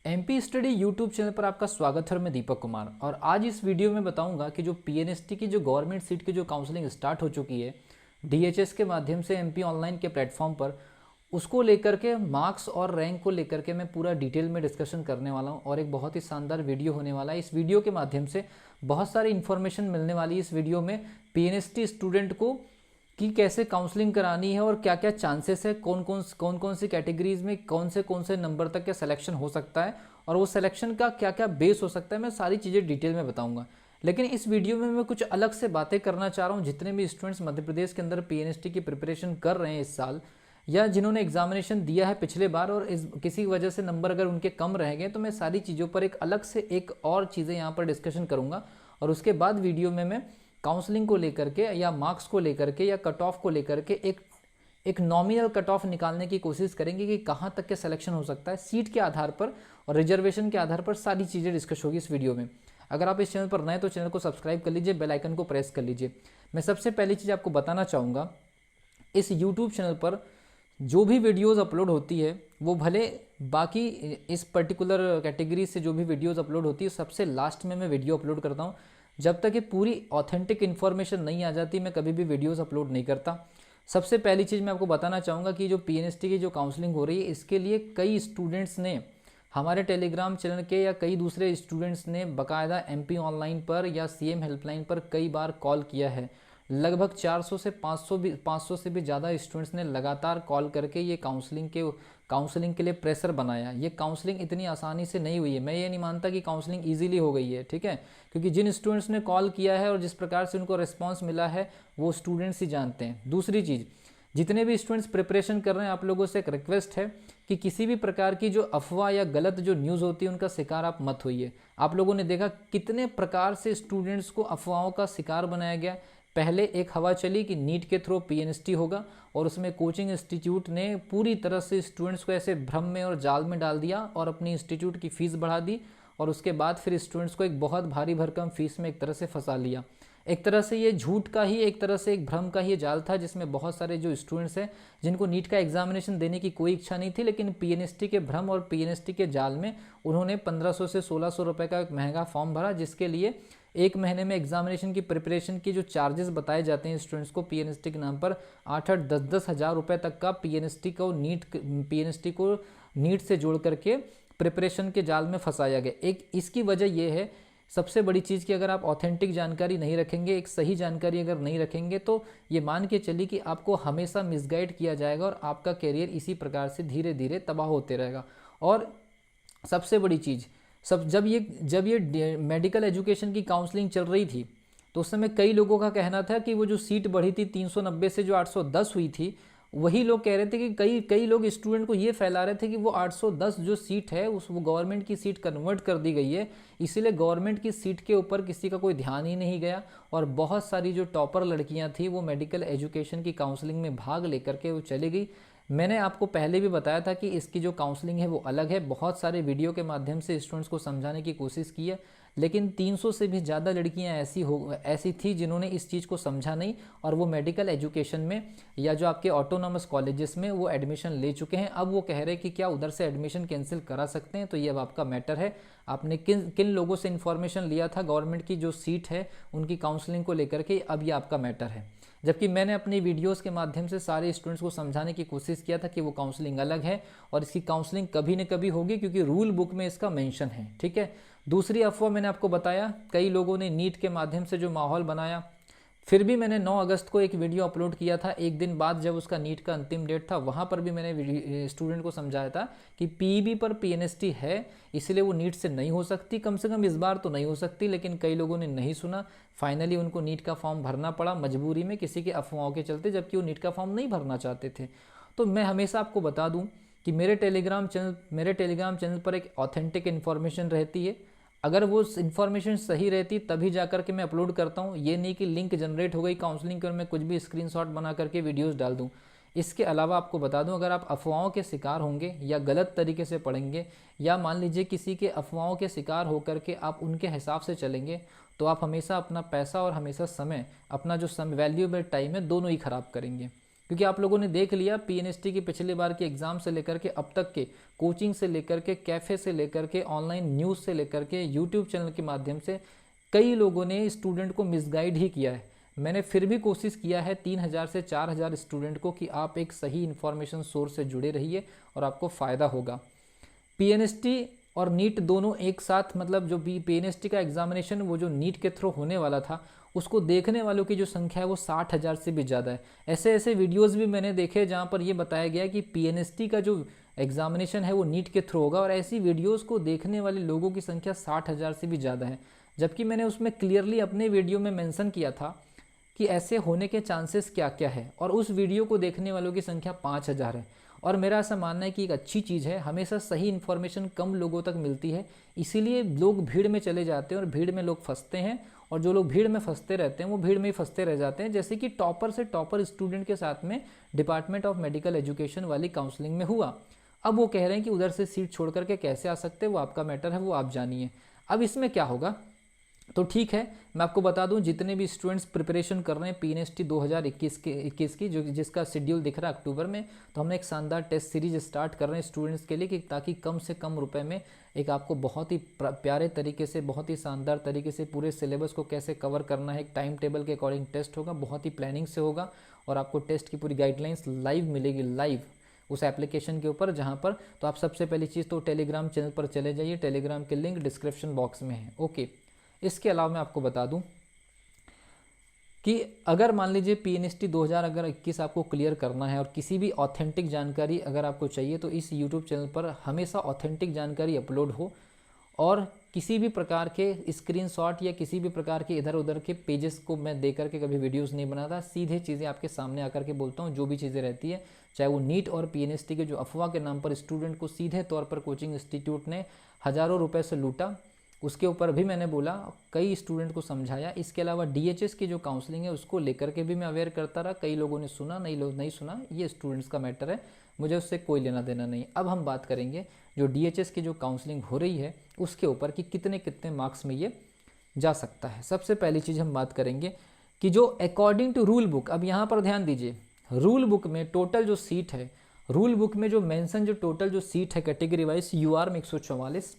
MP study YouTube channel पर आपका स्वागत है और मैं दीपक कुमार। और आज इस वीडियो में बताऊंगा कि जो पीएनएसटी की जो गवर्नमेंट सीट की जो काउंसलिंग स्टार्ट हो चुकी है डीएचएस के माध्यम से एमपी ऑनलाइन के प्लेटफॉर्म पर, उसको लेकर के मार्क्स और रैंक को लेकर के मैं पूरा डिटेल में डिस्कशन करने वाला हूं और एक बहुत ही शानदार वीडियो होने वाला है। इस वीडियो के माध्यम से बहुत सारी इन्फॉर्मेशन मिलने वाली है। इस वीडियो में पीएनएसटी स्टूडेंट को कि कैसे काउंसलिंग करानी है और क्या क्या चांसेस है, कौन कौन सी कैटेगरीज में कौन से नंबर तक का सिलेक्शन हो सकता है और वो सिलेक्शन का क्या क्या बेस हो सकता है, मैं सारी चीज़ें डिटेल में बताऊंगा। लेकिन इस वीडियो में मैं कुछ अलग से बातें करना चाह रहा हूँ। जितने भी स्टूडेंट्स मध्य प्रदेश के अंदर पीएनएसटी की प्रिपरेशन कर रहे हैं इस साल, या जिन्होंने एग्जामिनेशन दिया है पिछले बार और किसी वजह से नंबर अगर उनके कम रह गए, तो मैं सारी चीज़ों पर एक अलग से एक और चीज़ें यहाँ पर डिस्कशन करूँगा। और उसके बाद वीडियो में मैं काउंसलिंग को लेकर के या मार्क्स को लेकर के या कट ऑफ को लेकर के एक नॉमिनल कट ऑफ निकालने की कोशिश करेंगे कि कहाँ तक के सिलेक्शन हो सकता है सीट के आधार पर और रिजर्वेशन के आधार पर। सारी चीज़ें डिस्कस होगी इस वीडियो में। अगर आप इस चैनल पर नए तो चैनल को सब्सक्राइब कर लीजिए, बेल आइकन को प्रेस कर लीजिए। मैं सबसे पहली चीज़ आपको बताना चाहूँगा, इस यूट्यूब चैनल पर जो भी वीडियोज़ अपलोड होती है वो भले बाकी इस पर्टिकुलर कैटेगरी से जो भी वीडियोज़ अपलोड होती है सबसे लास्ट में मैं वीडियो अपलोड करता हूँ। जब तक ये पूरी ऑथेंटिक इन्फॉर्मेशन नहीं आ जाती मैं कभी भी वीडियोज़ अपलोड नहीं करता। सबसे पहली चीज़ मैं आपको बताना चाहूँगा कि जो पीएनएसटी की जो काउंसलिंग हो रही है इसके लिए कई स्टूडेंट्स ने हमारे टेलीग्राम चैनल के या कई दूसरे स्टूडेंट्स ने बाकायदा एमपी ऑनलाइन पर या सीएम हेल्पलाइन पर कई बार कॉल किया है। लगभग 400 से 500 से भी ज़्यादा स्टूडेंट्स ने लगातार कॉल करके ये काउंसलिंग के लिए प्रेशर बनाया। ये काउंसलिंग इतनी आसानी से नहीं हुई है। मैं ये नहीं मानता कि काउंसलिंग इजीली हो गई है, ठीक है, क्योंकि जिन स्टूडेंट्स ने कॉल किया है और जिस प्रकार से उनको रिस्पांस मिला है वो स्टूडेंट्स ही जानते हैं। दूसरी चीज़, जितने भी स्टूडेंट्स प्रिपरेशन कर रहे हैं आप लोगों से एक रिक्वेस्ट है कि किसी भी प्रकार की जो अफवाह या गलत जो न्यूज़ होती है उनका शिकार आप मत होइए। आप लोगों ने देखा कितने प्रकार से स्टूडेंट्स को अफवाहों का शिकार बनाया गया। पहले एक हवा चली कि नीट के थ्रू पीएनएसटी होगा और उसमें कोचिंग इंस्टीट्यूट ने पूरी तरह से स्टूडेंट्स को ऐसे भ्रम में और जाल में डाल दिया और अपनी इंस्टीट्यूट की फ़ीस बढ़ा दी और उसके बाद फिर स्टूडेंट्स को एक बहुत भारी भरकम फीस में एक तरह से फंसा लिया। एक तरह से ये झूठ का ही एक तरह से एक भ्रम का ही जाल था जिसमें बहुत सारे जो स्टूडेंट्स हैं जिनको नीट का एग्जामिनेशन देने की कोई इच्छा नहीं थी, लेकिन पीएनएसटी के भ्रम और पीएनएसटी के जाल में उन्होंने 1500 से 1600 रुपये का एक महंगा फॉर्म भरा, जिसके लिए एक महीने में एग्जामिनेशन की प्रिपरेशन की जो चार्जेस बताए जाते हैं स्टूडेंट्स को पीएनएसटी के नाम पर 8-8, 10-10 हज़ार रुपये तक का पीएनएसटी को नीट से जोड़ करके प्रिपरेशन के जाल में फंसाया गया। एक इसकी वजह यह है सबसे बड़ी चीज़ कि अगर आप ऑथेंटिक जानकारी नहीं रखेंगे, एक सही जानकारी अगर नहीं रखेंगे, तो ये मान के चलिए कि आपको हमेशा मिसगाइड किया जाएगा और आपका करियर इसी प्रकार से धीरे धीरे तबाह होते रहेगा। और सबसे बड़ी चीज़, जब ये मेडिकल एजुकेशन की काउंसलिंग चल रही थी तो उस समय कई लोगों का कहना था कि वो जो सीट बढ़ी थी 390 से जो 810 हुई थी, वही लोग कह रहे थे कि कई लोग स्टूडेंट को ये फैला रहे थे कि वो 810 जो सीट है वो गवर्नमेंट की सीट कन्वर्ट कर दी गई है, इसीलिए गवर्नमेंट की सीट के ऊपर किसी का कोई ध्यान ही नहीं गया। और बहुत सारी जो टॉपर लड़कियां थी वो मेडिकल एजुकेशन की काउंसलिंग में भाग लेकर के वो चली गई। मैंने आपको पहले भी बताया था कि इसकी जो काउंसलिंग है वो अलग है। बहुत सारे वीडियो के माध्यम से स्टूडेंट्स को समझाने की कोशिश की है, लेकिन 300 से भी ज़्यादा लड़कियां ऐसी थी जिन्होंने इस चीज़ को समझा नहीं और वो मेडिकल एजुकेशन में या जो आपके ऑटोनॉमस कॉलेजेस में वो एडमिशन ले चुके हैं। अब वो कह रहे हैं कि क्या उधर से एडमिशन कैंसिल करा सकते हैं, तो ये अब आपका मैटर है। आपने किन लोगों से इन्फॉर्मेशन लिया था गवर्नमेंट की जो सीट है उनकी काउंसलिंग को लेकर के, अब ये आपका मैटर है। जबकि मैंने अपनी वीडियोस के माध्यम से सारे स्टूडेंट्स को समझाने की कोशिश किया था कि वो काउंसलिंग अलग है और इसकी काउंसलिंग कभी न कभी होगी, क्योंकि रूल बुक में इसका मेंशन है, ठीक है। दूसरी अफवाह मैंने आपको बताया, कई लोगों ने नीट के माध्यम से जो माहौल बनाया, फिर भी मैंने 9 अगस्त को एक वीडियो अपलोड किया था, एक दिन बाद जब उसका नीट का अंतिम डेट था। वहाँ पर भी मैंने स्टूडेंट को समझाया था कि पीईबी पर पीएनएसटी है, इसलिए वो नीट से नहीं हो सकती, कम से कम इस बार तो नहीं हो सकती। लेकिन कई लोगों ने नहीं सुना, फाइनली उनको नीट का फॉर्म भरना पड़ा मजबूरी में किसी के अफवाहों के चलते, जबकि वो नीट का फॉर्म नहीं भरना चाहते थे। तो मैं हमेशा आपको बता दूँ कि मेरे टेलीग्राम चैनल पर एक ऑथेंटिक इन्फॉर्मेशन रहती है। अगर वो इन्फॉर्मेशन सही रहती तभी जा कर के मैं अपलोड करता हूँ। ये नहीं कि लिंक जनरेट हो गई काउंसलिंग कर मैं कुछ भी स्क्रीनशॉट बना करके वीडियोस डाल दूँ। इसके अलावा आपको बता दूं, अगर आप अफवाहों के शिकार होंगे या गलत तरीके से पढ़ेंगे या मान लीजिए किसी के अफवाहों के शिकार होकर के आप उनके हिसाब से चलेंगे, तो आप हमेशा अपना पैसा और हमेशा समय, अपना जो वैल्यूएबल टाइम है, दोनों ही खराब करेंगे। क्योंकि आप लोगों ने देख लिया पीएनएसटी की पिछले बार के एग्जाम से लेकर के अब तक के कोचिंग से लेकर के कैफ़े से लेकर के ऑनलाइन न्यूज़ से लेकर के यूट्यूब चैनल के माध्यम से कई लोगों ने स्टूडेंट को मिसगाइड ही किया है। मैंने फिर भी कोशिश किया है 3000 से 4000 स्टूडेंट को कि आप एक सही इन्फॉर्मेशन सोर्स से जुड़े रहिए और आपको फ़ायदा होगा। पीएनएसटी और नीट दोनों एक साथ, मतलब जो पीएनएसटी का एग्जामिनेशन वो जो नीट के थ्रू होने वाला था उसको देखने वालों की जो संख्या है वो 60,000 से भी ज़्यादा है। ऐसे ऐसे वीडियोस भी मैंने देखे जहाँ पर ये बताया गया कि पीएनएसटी का जो एग्जामिनेशन है वो नीट के थ्रू होगा और ऐसी वीडियोस को देखने वाले लोगों की संख्या 60,000 से भी ज़्यादा है। जबकि मैंने उसमें क्लियरली अपने वीडियो में मेंशन किया था कि ऐसे होने के चांसेस क्या क्या है और उस वीडियो को देखने वालों की संख्या 5,000 है। और मेरा ऐसा मानना है कि एक अच्छी चीज़ है, हमेशा सही इन्फॉर्मेशन कम लोगों तक मिलती है, इसीलिए लोग भीड़ में चले जाते हैं और भीड़ में लोग फंसते हैं और जो लोग भीड़ में फंसते रहते हैं वो भीड़ में ही फंसते रह जाते हैं। जैसे कि टॉपर से टॉपर स्टूडेंट के साथ में डिपार्टमेंट ऑफ मेडिकल एजुकेशन वाली काउंसलिंग में हुआ। अब वो कह रहे हैं कि उधर से सीट छोड़ करके कैसे आ सकते हैं, वो आपका मैटर है, वो आप जानिए। अब इसमें क्या होगा, तो ठीक है मैं आपको बता दूं जितने भी स्टूडेंट्स प्रिपरेशन कर रहे हैं पीएनएसटी 2021 की जो जिसका शेड्यूल दिख रहा है अक्टूबर में, तो हमने एक शानदार टेस्ट सीरीज स्टार्ट कर रहे हैं स्टूडेंट्स के लिए कि ताकि कम से कम रुपए में एक आपको बहुत ही प्यारे तरीके से, बहुत ही शानदार तरीके से पूरे सिलेबस को कैसे कवर करना है। एक टाइम टेबल के अकॉर्डिंग टेस्ट होगा, बहुत ही प्लानिंग से होगा और आपको टेस्ट की पूरी गाइडलाइंस लाइव मिलेगी, लाइव उस एप्लीकेशन के ऊपर जहाँ पर। तो आप सबसे पहली चीज़ तो टेलीग्राम चैनल पर चले जाइए, टेलीग्राम के लिंक डिस्क्रिप्शन बॉक्स में है। ओके, इसके अलावा मैं आपको बता दूं कि अगर मान लीजिए पीएनएसटी 2021 आपको क्लियर करना है और किसी भी ऑथेंटिक जानकारी अगर आपको चाहिए तो इस यूट्यूब चैनल पर हमेशा ऑथेंटिक जानकारी अपलोड हो और किसी भी प्रकार के स्क्रीनशॉट या किसी भी प्रकार के इधर उधर के पेजेस को मैं दे करके कभी वीडियोस नहीं बनाता, सीधे चीज़ें आपके सामने आकर के बोलता हूँ। जो भी चीज़ें रहती है, चाहे वो नीट और पीएनएसटी के जो अफवाह के नाम पर स्टूडेंट को सीधे तौर पर कोचिंग इंस्टीट्यूट ने हज़ारों रुपये से लूटा, उसके ऊपर भी मैंने बोला, कई स्टूडेंट को समझाया। इसके अलावा डीएचएस की जो काउंसलिंग है उसको लेकर के भी मैं अवेयर करता रहा। कई लोगों ने सुना, नई लोग नहीं सुना, ये स्टूडेंट्स का मैटर है, मुझे उससे कोई लेना देना नहीं। अब हम बात करेंगे जो डीएचएस की जो काउंसलिंग हो रही है उसके ऊपर कि कितने कितने मार्क्स में ये जा सकता है। सबसे पहली चीज़ हम बात करेंगे कि जो अकॉर्डिंग टू रूल बुक, अब यहाँ पर ध्यान दीजिए, रूल बुक में टोटल जो सीट है, रूल बुक में जो मेंशन जो टोटल जो सीट है कैटेगरी वाइज, यूआर में 144,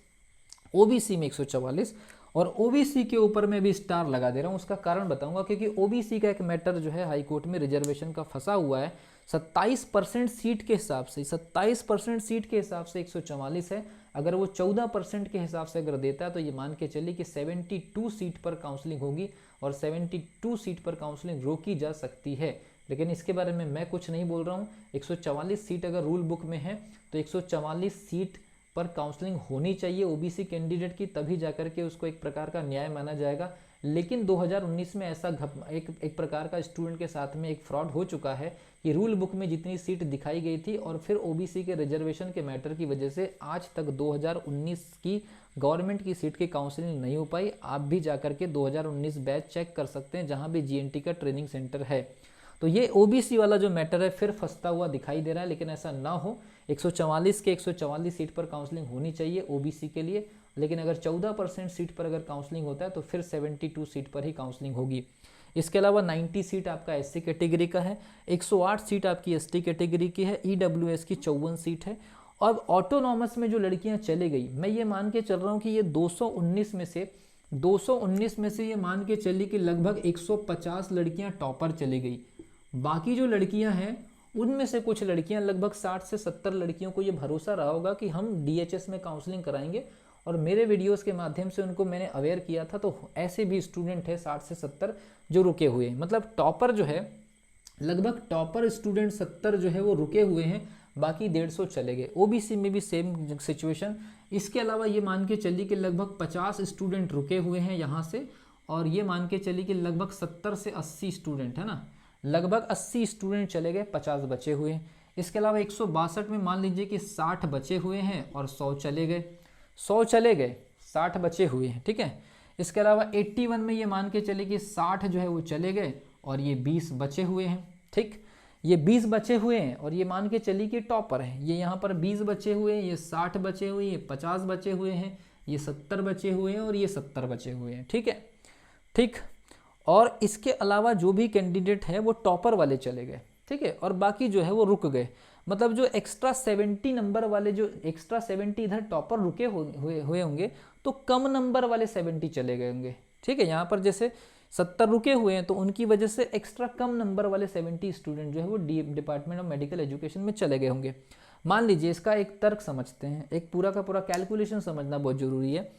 ओबीसी में 144 और ओबीसी के ऊपर मैं भी स्टार लगा दे रहा हूँ। उसका कारण बताऊंगा क्योंकि ओबीसी का एक मैटर जो है हाई कोर्ट में रिजर्वेशन का फंसा हुआ है। 27% सीट के हिसाब से, 27% सीट के हिसाब से 144 है। अगर वो 14% के हिसाब से अगर देता है तो ये मान के चलिए कि 72 सीट पर काउंसलिंग होगी और 72 सीट पर काउंसलिंग रोकी जा सकती है। लेकिन इसके बारे में मैं कुछ नहीं बोल रहा हूँ। 144 सीट अगर रूल बुक में है तो 144 सीट पर काउंसलिंग होनी चाहिए ओबीसी कैंडिडेट की, तभी जाकर के उसको एक प्रकार का न्याय माना जाएगा। लेकिन 2019 में ऐसा एक प्रकार का स्टूडेंट के साथ में एक फ्रॉड हो चुका है कि रूल बुक में जितनी सीट दिखाई गई थी और फिर ओबीसी के रिजर्वेशन के मैटर की वजह से आज तक 2019 की गवर्नमेंट की सीट की काउंसलिंग नहीं हो पाई। आप भी जाकर के 2019 बैच चेक कर सकते हैं जहां भी जीएनटी का ट्रेनिंग सेंटर है। तो ये ओबीसी वाला जो मैटर है फिर फंसता हुआ दिखाई दे रहा है, लेकिन ऐसा ना हो। 144 के 144 सीट पर काउंसलिंग होनी चाहिए ओबीसी के लिए, लेकिन अगर 14% सीट पर अगर काउंसलिंग होता है तो फिर 72 सीट पर ही काउंसलिंग होगी। इसके अलावा 90 सीट आपका एससी कैटेगरी का है, 108 सीट आपकी एसटी कैटेगरी की है, ईडब्ल्यूएस की 54 सीट है। और ऑटोनॉमस में जो लड़कियां चले गई, मैं ये मान के चल रहा हूँ कि ये 219 में से ये मान के चली कि लगभग 150 लड़कियां टॉपर चली गई। बाकी जो लड़कियां हैं उनमें से कुछ लड़कियां, लगभग 60 से 70 लड़कियों को ये भरोसा रहा होगा कि हम डीएचएस में काउंसलिंग कराएंगे और मेरे वीडियोस के माध्यम से उनको मैंने अवेयर किया था। तो ऐसे भी स्टूडेंट है 60 से 70 जो रुके हुए हैं, मतलब टॉपर जो है, लगभग टॉपर स्टूडेंट 70 जो है वो रुके हुए हैं, बाकी 150 चले गए। ओबीसी में भी सेम सिचुएशन। इसके अलावा ये मान के चलिए कि लगभग 50 स्टूडेंट रुके हुए हैं यहाँ से, और ये मान के चलिए कि लगभग 70 से 80 स्टूडेंट है ना, लगभग 80 स्टूडेंट चले गए, 50 बचे हुए हैं। इसके अलावा 162 में मान लीजिए कि 60 बचे हुए हैं और 100 चले गए, 100 चले गए, 60 बचे हुए हैं, ठीक है। इसके अलावा 81 में ये मान के चले कि 60 जो है वो चले गए और ये 20 बचे हुए हैं, ठीक। ये 20 बचे हुए हैं और ये मान के चलिए कि टॉपर है, ये यहाँ पर 20 बचे हुए हैं, ये 60 बचे हुए हैं, ये 50 बचे हुए हैं, ये 70 बचे हुए हैं और ये 70 बचे हुए हैं, ठीक है, ठीक। और इसके अलावा जो भी कैंडिडेट है वो टॉपर वाले चले गए, ठीक है, और बाकी जो है वो रुक गए। मतलब जो एक्स्ट्रा 70 नंबर वाले, जो एक्स्ट्रा 70 इधर टॉपर रुके हुए होंगे, तो कम नंबर वाले 70 चले गए होंगे। ठीक है, यहाँ पर जैसे 70 रुके हुए हैं तो उनकी वजह से एक्स्ट्रा कम नंबर वाले 70 स्टूडेंट जो है वो डिपार्टमेंट ऑफ मेडिकल एजुकेशन में चले गए होंगे। मान लीजिए, इसका एक तर्क समझते हैं, एक पूरा का पूरा कैलकुलेशन समझना बहुत जरूरी है।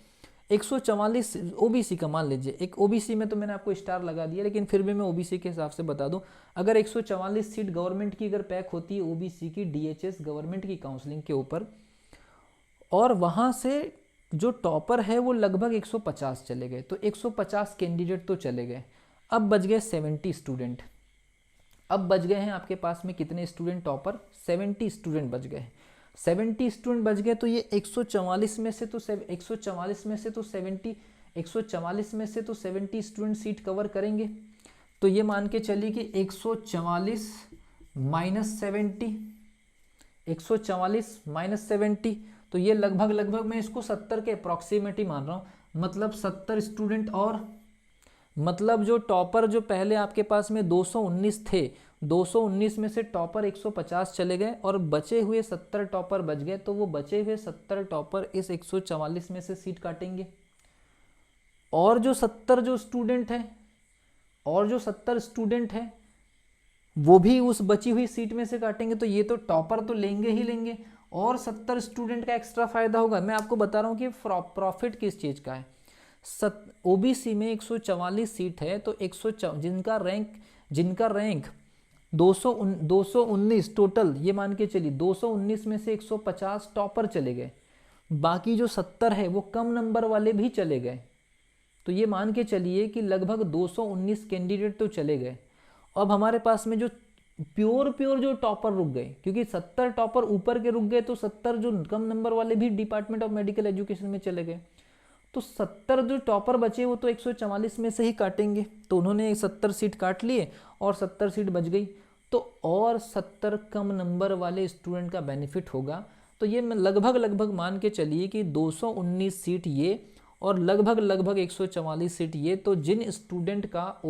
144 ओबीसी का, मान लीजिए एक ओबीसी में तो मैंने आपको स्टार लगा दिया, लेकिन फिर भी मैं ओबीसी के हिसाब से बता दूं, अगर 144 सीट गवर्नमेंट की अगर पैक होती है ओबीसी की डीएचएस गवर्नमेंट की काउंसलिंग के ऊपर, और वहां से जो टॉपर है वो लगभग 150 चले गए, तो 150 कैंडिडेट तो चले गए। अब बच गए 70 स्टूडेंट। अब बच गए हैं आपके पास में कितने स्टूडेंट टॉपर? 70 स्टूडेंट बच गए। 70 स्टूडेंट बच गए, तो ये 144 में से तो 144 में से तो 70 144 में से तो 70 स्टूडेंट सीट कवर करेंगे। तो ये मान के चलिए कि 144 माइनस 70, 144 माइनस 70, तो ये लगभग मैं इसको 70 के अप्रॉक्सीमेट मान रहा हूँ, मतलब 70 स्टूडेंट। और मतलब जो टॉपर जो पहले आपके पास में 219 थे, 219 में से टॉपर 150 चले गए और बचे हुए 70 टॉपर बच गए, तो वो बचे हुए 70 टॉपर इस 144 में से सीट काटेंगे। और जो 70 जो स्टूडेंट है, और जो 70 स्टूडेंट है वो भी उस बची हुई सीट में से काटेंगे। तो ये तो टॉपर तो लेंगे ही लेंगे, और 70 स्टूडेंट का एक्स्ट्रा फायदा होगा। मैं आपको बता रहा हूँ कि प्रॉफिट किस चीज का है। ओबीसी में 144 सीट है, तो जिनका रैंक 219 टोटल, ये मान के चलिए 219 में से 150 टॉपर चले गए, बाकी जो 70 है वो कम नंबर वाले भी चले गए। तो ये मान के चलिए कि लगभग 219 कैंडिडेट तो चले गए। अब हमारे पास में जो प्योर जो टॉपर रुक गए, क्योंकि 70 टॉपर ऊपर के रुक गए, तो 70 जो कम नंबर वाले भी डिपार्टमेंट ऑफ मेडिकल एजुकेशन में चले गए। तो 70 जो टॉपर बचे वो तो 144 में से ही काटेंगे। तो उन्होंने 70 सीट काट लिए और 70 सीट बच गई, तो और 70 कम नंबर वाले स्टूडेंट का बेनिफिट होगा। तो ये लगभग मान के चलिए कि 219 सीट ये और लगभग 144 सीट ये। तो जिन स्टूडेंट का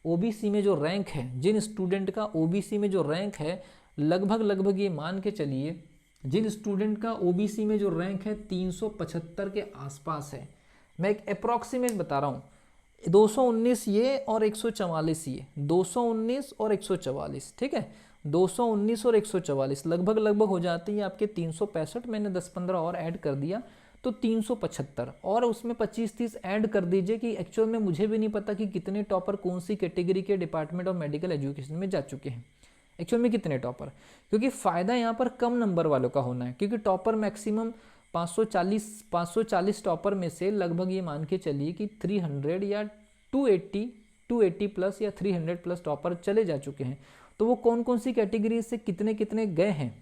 ओबीसी में जो रैंक है, जिन स्टूडेंट का ओबीसी में जो रैंक है, लगभग ये मान के चलिए जिन स्टूडेंट का ओबीसी में जो रैंक है 375 के आसपास है। मैं एक अप्रॉक्सीमेट बता रहा हूँ, 219 ये और 144 ये, 219 और 144, ठीक है, 219 और 144 लगभग हो जाती है आपके 365। मैंने 10-15 और ऐड कर दिया तो 375, और उसमें 25-30 ऐड कर दीजिए कि एक्चुअल में मुझे भी नहीं पता कि कितने टॉपर कौन सी कैटेगरी के डिपार्टमेंट ऑफ मेडिकल एजुकेशन में जा चुके हैं, एक्चुअल में कितने टॉपर। क्योंकि फायदा यहाँ पर कम नंबर वालों का होना है, क्योंकि टॉपर मैक्सिमम 540 टॉपर में से लगभग ये मान के चलिए कि 300 या 280 प्लस या 300 प्लस टॉपर चले जा चुके हैं। तो वो कौन कौन सी कैटेगरी से कितने गए हैं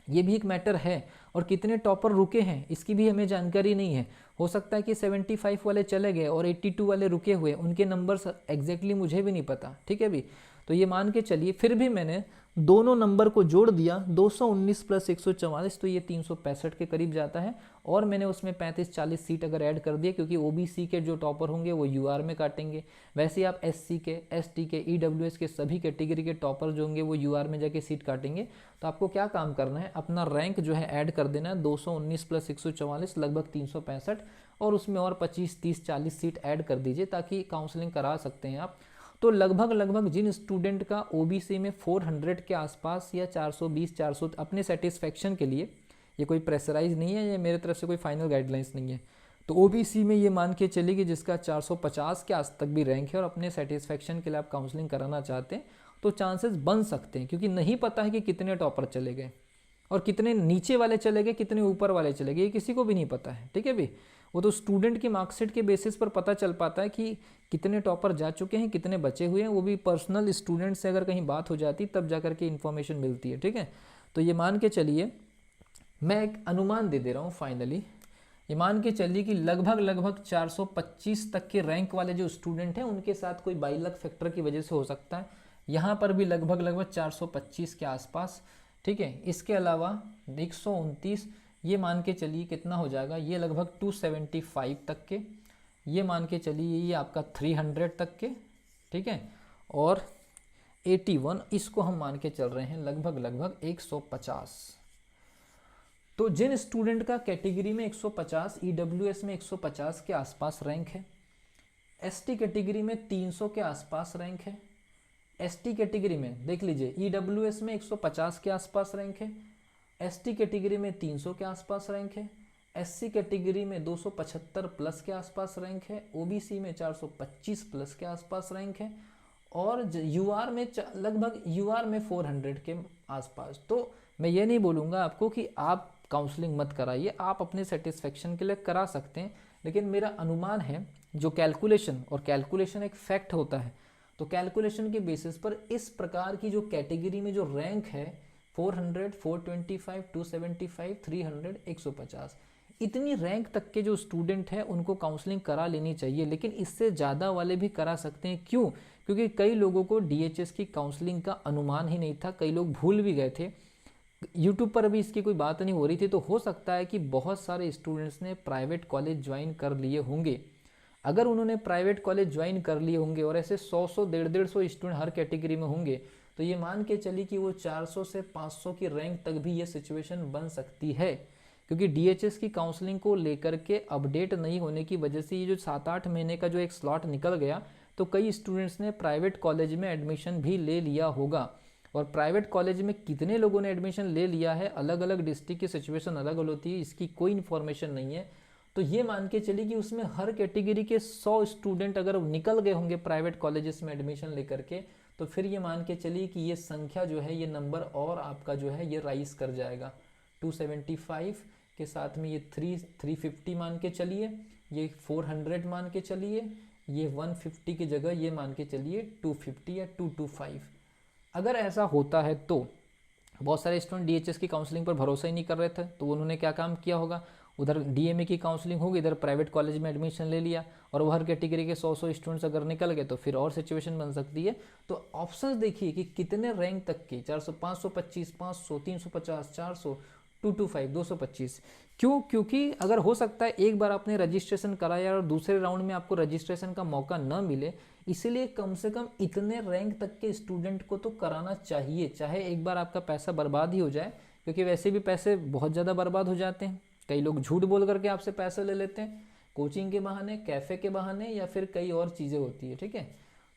ये भी एक मैटर है, और कितने टॉपर रुके हैं इसकी भी हमें जानकारी नहीं है। हो सकता है कि 75 वाले चले गए और 82 वाले रुके हुए, उनके नंबर्स एग्जैक्टली मुझे भी नहीं पता, ठीक है भी। तो ये मान के चलिए, फिर भी मैंने दोनों नंबर को जोड़ दिया, 219 प्लस 144, तो ये 365 के करीब जाता है। और मैंने उसमें 35-40 सीट अगर ऐड कर दिया, क्योंकि ओबीसी के जो टॉपर होंगे वो यूआर में काटेंगे। वैसे आप एससी के, एसटी के, ईडब्ल्यूएस के सभी कैटेगरी के टॉपर जो होंगे वो यूआर में जाके सीट काटेंगे। तो आपको क्या काम करना है, अपना रैंक जो है ऐड कर देना है, 219 प्लस 144 लगभग 365, और उसमें और 25-30-40 सीट ऐड कर दीजिए ताकि काउंसलिंग करा सकते हैं आप। तो लगभग जिन स्टूडेंट का ओबीसी में 400 के आसपास या 420-400 अपने सेटिस्फेक्शन के लिए, ये कोई प्रेशराइज नहीं है, ये मेरे तरफ से कोई फाइनल गाइडलाइंस नहीं है, तो ओबीसी में ये मान के चलिए कि जिसका 450 के आस तक भी रैंक है और अपने सेटिस्फेक्शन के लिए आप काउंसलिंग कराना चाहते हैं, तो चांसेस बन सकते हैं। क्योंकि नहीं पता है कि कितने टॉपर चले गए और कितने नीचे वाले चले गए, कितने ऊपर वाले चले गए, ये किसी को भी नहीं पता है, ठीक है भी। वो तो स्टूडेंट की मार्कशीट के बेसिस पर पता चल पाता है कि कितने टॉपर जा चुके हैं, कितने बचे हुए हैं, वो भी पर्सनल स्टूडेंट से अगर कहीं बात हो जाती तब जाकर के इन्फॉर्मेशन मिलती है, ठीक है। तो ये मान के चलिए, मैं एक अनुमान दे दे रहा हूँ फाइनली, ये मान के चलिए कि लगभग 425 तक के रैंक वाले जो स्टूडेंट हैं उनके साथ कोई बाई लक फैक्टर की वजह से हो सकता है, यहाँ पर भी लगभग 425 के आसपास, ठीक है। इसके अलावा 129, ये मान के चलिए कितना हो जाएगा, ये लगभग 275 तक के, ये मान के चलिए ये आपका 300 तक के, ठीक है। और 81, इसको हम मान के चल रहे हैं लगभग 150। तो जिन स्टूडेंट का कैटेगरी में 150, ईडब्ल्यूएस में 150 के आसपास रैंक है, एसटी कैटेगरी में 300 के आसपास रैंक है, एसटी कैटेगरी में देख लीजिए ईडब्ल्यूएस में 150 के आसपास रैंक है, एसटी कैटेगरी में 300 के आसपास रैंक है, एससी कैटेगरी में 275 प्लस के आसपास रैंक है, ओबीसी में 425 प्लस के आसपास रैंक है, और यूआर में लगभग यूआर में 400 के आसपास। तो मैं ये नहीं बोलूँगा आपको कि आप काउंसलिंग मत कराइए, आप अपने सेटिस्फेक्शन के लिए करा सकते हैं, लेकिन मेरा अनुमान है जो कैलकुलेशन, और कैलकुलेशन एक फैक्ट होता है, तो कैलकुलेशन के बेसिस पर इस प्रकार की जो कैटेगरी में जो रैंक है 400, 425, 275, 300, 150, इतनी रैंक तक के जो स्टूडेंट हैं उनको काउंसलिंग करा लेनी चाहिए। लेकिन इससे ज़्यादा वाले भी करा सकते हैं। क्यों? क्योंकि कई लोगों को डीएचएस की काउंसलिंग का अनुमान ही नहीं था, कई लोग भूल भी गए थे। यूट्यूब पर अभी इसकी कोई बात नहीं हो रही थी, तो हो सकता है कि बहुत सारे स्टूडेंट्स ने प्राइवेट कॉलेज ज्वाइन कर लिए होंगे। अगर उन्होंने प्राइवेट कॉलेज ज्वाइन कर लिए होंगे और ऐसे 100 150 स्टूडेंट हर कैटेगरी में होंगे, तो ये मान के चली कि वो 400 से 500 की रैंक तक भी ये सिचुएशन बन सकती है। क्योंकि डीएचएस की काउंसलिंग को लेकर के अपडेट नहीं होने की वजह से ये जो 7-8 महीने का जो एक स्लॉट निकल गया, तो कई स्टूडेंट्स ने प्राइवेट कॉलेज में एडमिशन भी ले लिया होगा। और प्राइवेट कॉलेज में कितने लोगों ने एडमिशन ले लिया है, अलग अलग डिस्ट्रिक्ट की सिचुएशन अलग अलग होती है, इसकी कोई इन्फॉर्मेशन नहीं है। तो ये मान के चलिए कि उसमें हर कैटेगरी के 100 स्टूडेंट अगर निकल गए होंगे प्राइवेट कॉलेजेस में एडमिशन लेकर के, तो फिर ये मान के चलिए कि ये संख्या जो है, ये नंबर और आपका जो है ये राइज कर जाएगा। 275 के साथ में ये 350 मान के चलिए, ये 400 मान के चलिए, ये 150 की जगह ये मान के चलिए 250 या 225। अगर ऐसा होता है तो बहुत सारे स्टूडेंट डीएचएस की काउंसलिंग पर भरोसा ही नहीं कर रहे थे, तो उन्होंने क्या काम किया होगा, उधर डीएमए की काउंसलिंग होगी, इधर प्राइवेट कॉलेज में एडमिशन ले लिया, और वो हर कैटेगरी के 100 स्टूडेंट्स अगर निकल गए तो फिर और सिचुएशन बन सकती है। तो ऑप्शंस देखिए कि कितने रैंक तक के 400, 525, 500, 350, 400, 225, 225। क्यों? क्योंकि अगर हो सकता है एक बार आपने रजिस्ट्रेशन कराया और दूसरे राउंड में आपको रजिस्ट्रेशन का मौका न मिले, इसीलिए कम से कम इतने रैंक तक के स्टूडेंट को तो कराना चाहिए, चाहे एक बार आपका पैसा बर्बाद ही हो जाए, क्योंकि वैसे भी पैसे बहुत ज़्यादा बर्बाद हो जाते हैं। कई लोग झूठ बोल करके आपसे पैसे ले लेते हैं, कोचिंग के बहाने, कैफ़े के बहाने, या फिर कई और चीज़ें होती है। ठीक है,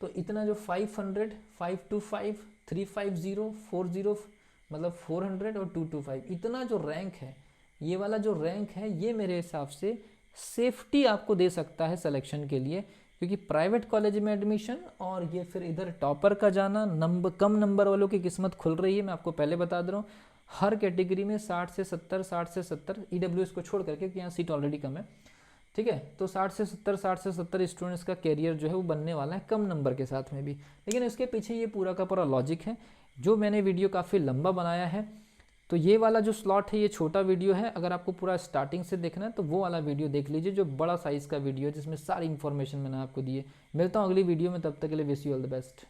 तो इतना जो 500, 525, 350, 40, मतलब 400 और 225, इतना जो रैंक है, ये वाला जो रैंक है, ये मेरे हिसाब से सेफ्टी आपको दे सकता है सिलेक्शन के लिए। क्योंकि प्राइवेट कॉलेज में एडमिशन और ये फिर इधर टॉपर का जाना, कम नंबर वालों की किस्मत खुल रही है। मैं आपको पहले बता दे रहा हूँ, हर कैटेगरी में 60 से 70 ईडब्ल्यूएस को छोड़ करके, क्योंकि यहाँ सीट ऑलरेडी कम है। ठीक है, तो 60 से 70 स्टूडेंट्स का कैरियर जो है वो बनने वाला है कम नंबर के साथ में भी। लेकिन इसके पीछे ये पूरा का पूरा लॉजिक है, जो मैंने वीडियो काफ़ी लंबा बनाया है। तो ये वाला जो स्लॉट है ये छोटा वीडियो है, अगर आपको पूरा स्टार्टिंग से देखना है तो वो वाला वीडियो देख लीजिए, जो बड़ा साइज़ का वीडियो है जिसमें सारी इन्फॉर्मेशन मैंने आपको दी है। मिलता हूँ अगली वीडियो में, तब तक के लिए wish you all the best.